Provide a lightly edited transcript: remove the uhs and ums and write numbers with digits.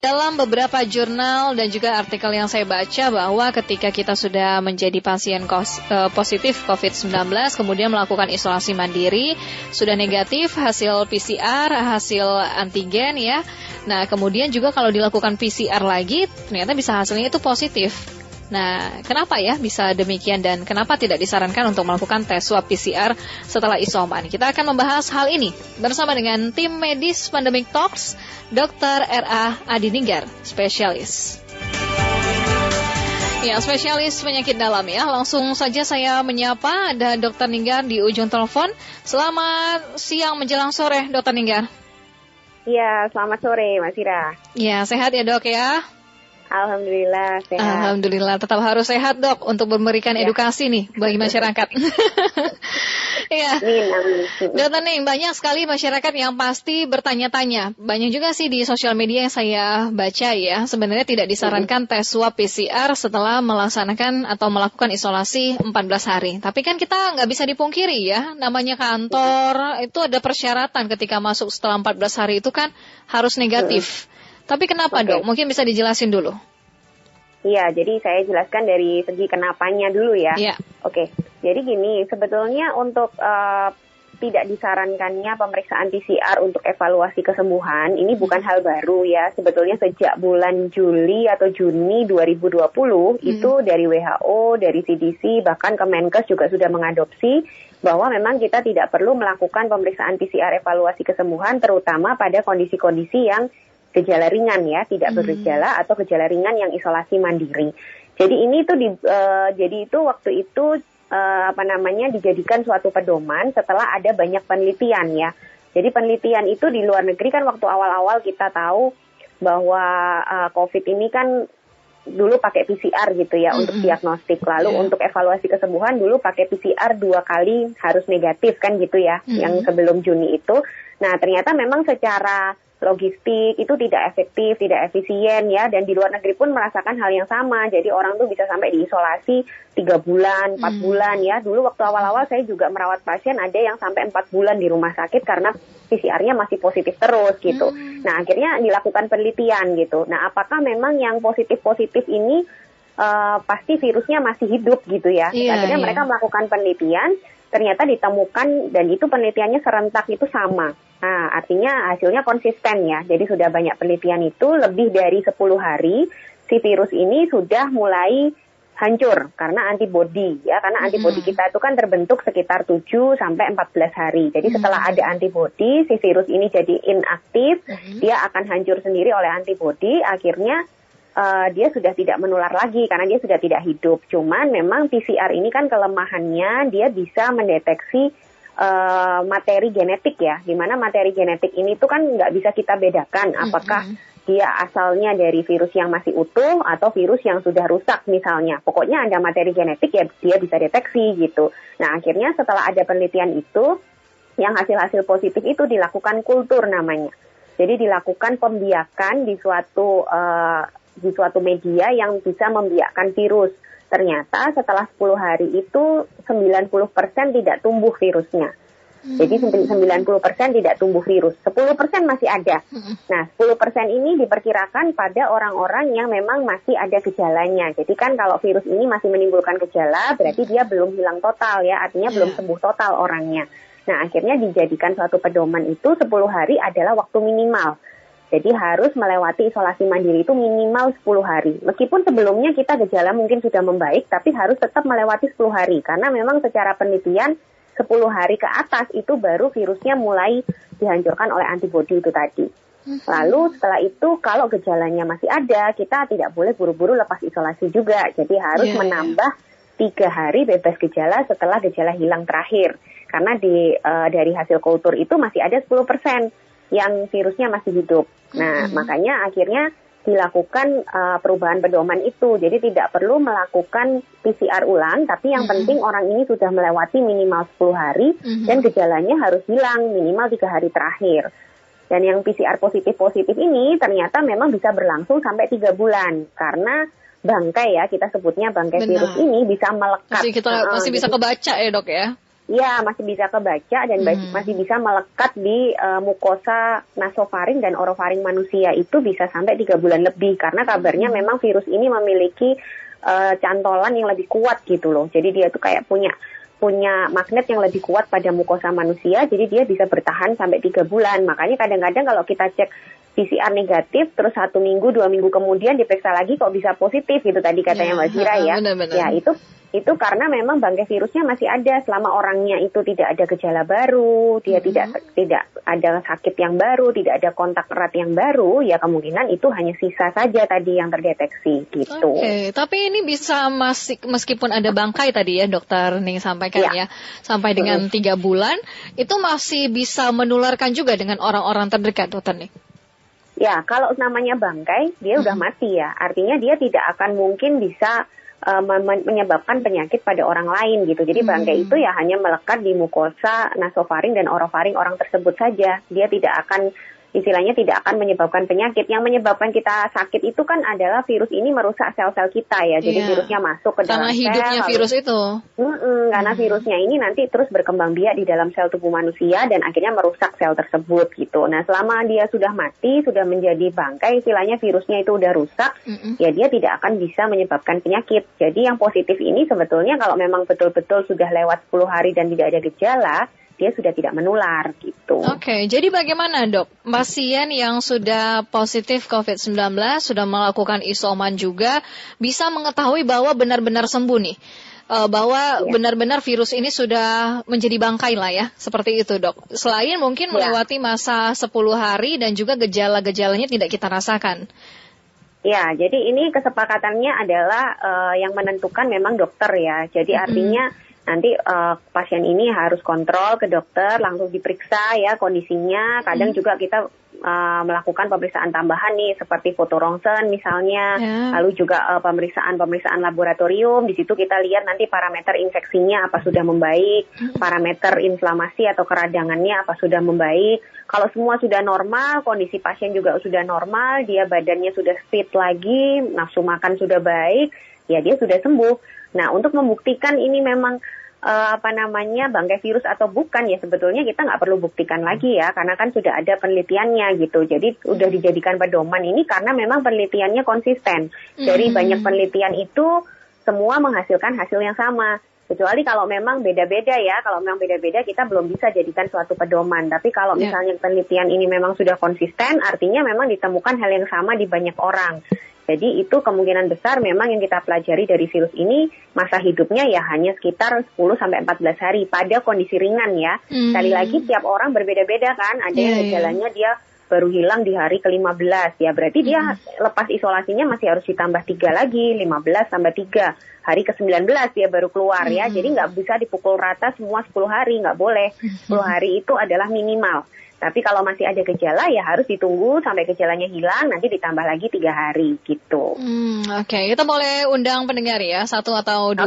Dalam beberapa jurnal dan juga artikel yang saya baca bahwa ketika kita sudah menjadi pasien positif COVID-19, kemudian melakukan isolasi mandiri, sudah negatif hasil PCR, hasil antigen ya. Nah, kemudian juga kalau dilakukan PCR lagi, ternyata bisa hasilnya itu positif. Nah, kenapa ya bisa demikian dan kenapa tidak disarankan untuk melakukan tes swab PCR setelah isoman? Kita akan membahas hal ini bersama dengan tim medis Pandemic Talks, Dr. R.A. Adininggar, spesialis. Ya, spesialis penyakit dalam ya. Langsung saja saya menyapa, ada Dr. Ninggar di ujung telepon. Selamat siang menjelang sore, Dr. Ninggar. Iya, selamat sore, Mas Ira. Ya, sehat ya dok ya? Alhamdulillah sehat. Alhamdulillah, tetap harus sehat dok untuk memberikan edukasi nih bagi masyarakat. Ya, Dokter Ning, banyak sekali masyarakat yang pasti bertanya-tanya. Banyak juga sih di sosial media yang saya baca ya, sebenarnya tidak disarankan tes swab PCR setelah melaksanakan atau melakukan isolasi 14 hari. Tapi kan kita nggak bisa dipungkiri ya, namanya kantor itu ada persyaratan ketika masuk setelah 14 hari itu kan harus negatif. Tapi kenapa dok? Mungkin bisa dijelasin dulu. Iya, jadi saya jelaskan dari segi kenapanya dulu ya. Iya. Oke, jadi gini, sebetulnya untuk tidak disarankannya pemeriksaan PCR untuk evaluasi kesembuhan, ini bukan hal baru ya. Sebetulnya sejak bulan Juli atau Juni 2020, itu dari WHO, dari CDC, bahkan Kemenkes juga sudah mengadopsi bahwa memang kita tidak perlu melakukan pemeriksaan PCR evaluasi kesembuhan, terutama pada kondisi-kondisi yang gejala ringan ya, tidak bergejala atau gejala ringan yang isolasi mandiri. Jadi ini tuh jadi itu waktu itu dijadikan suatu pedoman setelah ada banyak penelitian ya. Jadi penelitian itu di luar negeri kan waktu awal-awal kita tahu bahwa COVID ini kan dulu pakai PCR gitu ya untuk diagnostik. Lalu untuk evaluasi kesembuhan dulu pakai PCR 2 kali harus negatif kan gitu ya, yang sebelum Juni itu. Nah ternyata memang secara logistik itu tidak efektif, tidak efisien ya, dan di luar negeri pun merasakan hal yang sama. Jadi orang tuh bisa sampai diisolasi 3 bulan, 4 bulan ya. Dulu waktu awal-awal saya juga merawat pasien ada yang sampai 4 bulan di rumah sakit karena PCR-nya masih positif terus gitu. Nah akhirnya dilakukan penelitian gitu. Nah apakah memang yang positif-positif ini pasti virusnya masih hidup gitu ya. Akhirnya mereka melakukan penelitian, ternyata ditemukan dan itu penelitiannya serentak itu sama. Nah, artinya hasilnya konsisten ya. Jadi sudah banyak penelitian itu lebih dari 10 hari si virus ini sudah mulai hancur karena antibodi ya. Karena antibodi kita itu kan terbentuk sekitar 7 sampai 14 hari. Jadi setelah ada antibodi, si virus ini jadi inaktif, dia akan hancur sendiri oleh antibodi, akhirnya dia sudah tidak menular lagi karena dia sudah tidak hidup. Cuman memang PCR ini kan kelemahannya dia bisa mendeteksi materi genetik ya, dimana materi genetik ini tuh kan nggak bisa kita bedakan apakah dia asalnya dari virus yang masih utuh atau virus yang sudah rusak misalnya. Pokoknya ada materi genetik ya dia bisa deteksi gitu. Nah akhirnya setelah ada penelitian itu, yang hasil-hasil positif itu dilakukan kultur namanya. Jadi dilakukan pembiakan di suatu media yang bisa membiakkan virus. Ternyata setelah 10 hari itu 90% tidak tumbuh virusnya. Jadi 90% tidak tumbuh virus, 10% masih ada. Nah 10% ini diperkirakan pada orang-orang yang memang masih ada gejalanya. Jadi kan kalau virus ini masih menimbulkan gejala, berarti dia belum hilang total ya, artinya belum sembuh total orangnya. Nah akhirnya dijadikan suatu pedoman itu 10 hari adalah waktu minimal. Jadi harus melewati isolasi mandiri itu minimal 10 hari. Meskipun sebelumnya kita gejala mungkin sudah membaik, tapi harus tetap melewati 10 hari. Karena memang secara penelitian 10 hari ke atas itu baru virusnya mulai dihancurkan oleh antibodi itu tadi. Lalu setelah itu kalau gejalanya masih ada, kita tidak boleh buru-buru lepas isolasi juga. Jadi harus menambah 3 hari bebas gejala setelah gejala hilang terakhir. Karena dari hasil kultur itu masih ada 10% yang virusnya masih hidup. Nah, makanya akhirnya dilakukan perubahan pedoman itu. Jadi tidak perlu melakukan PCR ulang, tapi yang penting orang ini sudah melewati minimal 10 hari dan gejalanya harus hilang minimal 3 hari terakhir. Dan yang PCR positif-positif ini ternyata memang bisa berlangsung sampai 3 bulan. Karena bangkai ya, kita sebutnya bangkai virus ini bisa melekat. Masih bisa kebaca ya dok ya? Ya, masih bisa kebaca dan masih bisa melekat di mukosa nasofaring dan orofaring manusia. Itu bisa sampai 3 bulan lebih karena kabarnya memang virus ini memiliki cantolan yang lebih kuat gitu loh. Jadi dia tuh kayak punya magnet yang lebih kuat pada mukosa manusia, jadi dia bisa bertahan sampai 3 bulan. Makanya kadang-kadang kalau kita cek PCR negatif, terus 1 minggu, 2 minggu kemudian diperiksa lagi kok bisa positif gitu tadi katanya Mbak Zira ya. Benar-benar. Ya itu karena memang bangkai virusnya masih ada selama orangnya itu tidak ada gejala baru, dia tidak ada sakit yang baru, tidak ada kontak erat yang baru, ya kemungkinan itu hanya sisa saja tadi yang terdeteksi gitu. Oke, tapi ini bisa meskipun ada bangkai tadi ya dokter Ning sampaikan ya sampai dengan 3 bulan, itu masih bisa menularkan juga dengan orang-orang terdekat dokter Ning. Ya, kalau namanya bangkai, dia udah mati ya. Artinya dia tidak akan mungkin bisa menyebabkan penyakit pada orang lain gitu. Jadi bangkai itu ya hanya melekat di mukosa, nasofaring dan orofaring orang tersebut saja. Dia tidak akan istilahnya tidak akan menyebabkan penyakit. Yang menyebabkan kita sakit itu kan adalah virus ini merusak sel-sel kita ya. Jadi virusnya masuk ke dalam sel. Karena hidupnya virus itu. Karena virusnya ini nanti terus berkembang biak di dalam sel tubuh manusia dan akhirnya merusak sel tersebut gitu. Nah selama dia sudah mati, sudah menjadi bangkai, istilahnya virusnya itu udah rusak, ya dia tidak akan bisa menyebabkan penyakit. Jadi yang positif ini sebetulnya kalau memang betul-betul sudah lewat 10 hari dan tidak ada gejala, dia sudah tidak menular gitu. Oke, jadi bagaimana dok? Pasien yang sudah positif COVID-19 sudah melakukan isoman juga bisa mengetahui bahwa benar-benar sembuh nih, bahwa benar-benar virus ini sudah menjadi bangkai lah ya, seperti itu dok. Selain mungkin melewati masa 10 hari dan juga gejala-gejalanya tidak kita rasakan. Ya, jadi ini kesepakatannya adalah yang menentukan memang dokter ya. Jadi artinya nanti pasien ini harus kontrol ke dokter, langsung diperiksa ya kondisinya. Kadang juga kita melakukan pemeriksaan tambahan nih seperti foto rongsen misalnya, lalu juga pemeriksaan laboratorium. Di situ kita lihat nanti parameter infeksinya apa sudah membaik, parameter inflamasi atau keradangannya apa sudah membaik. Kalau semua sudah normal, kondisi pasien juga sudah normal, dia badannya sudah fit lagi, nafsu makan sudah baik, ya dia sudah sembuh. Nah, untuk membuktikan ini memang bangkai virus atau bukan ya sebetulnya kita nggak perlu buktikan lagi ya karena kan sudah ada penelitiannya gitu. Jadi udah dijadikan pedoman ini karena memang penelitiannya konsisten. Dari banyak penelitian itu semua menghasilkan hasil yang sama. Kecuali kalau memang beda-beda ya, kalau memang beda-beda kita belum bisa jadikan suatu pedoman. Tapi kalau misalnya penelitian ini memang sudah konsisten, artinya memang ditemukan hal yang sama di banyak orang. Jadi itu kemungkinan besar memang yang kita pelajari dari virus ini masa hidupnya ya hanya sekitar 10-14 hari pada kondisi ringan ya. Sekali lagi tiap orang berbeda-beda kan, ada yang gejalanya dia baru hilang di hari ke-15 ya berarti dia lepas isolasinya masih harus ditambah 3 lagi, 15 tambah 3. Hari ke-19 dia baru keluar ya, jadi nggak bisa dipukul rata semua 10 hari, nggak boleh. 10 hari itu adalah minimal. Tapi kalau masih ada gejala ya harus ditunggu sampai gejalanya hilang, nanti ditambah lagi 3 hari gitu. Oke. Kita boleh undang pendengar ya, 1 atau 2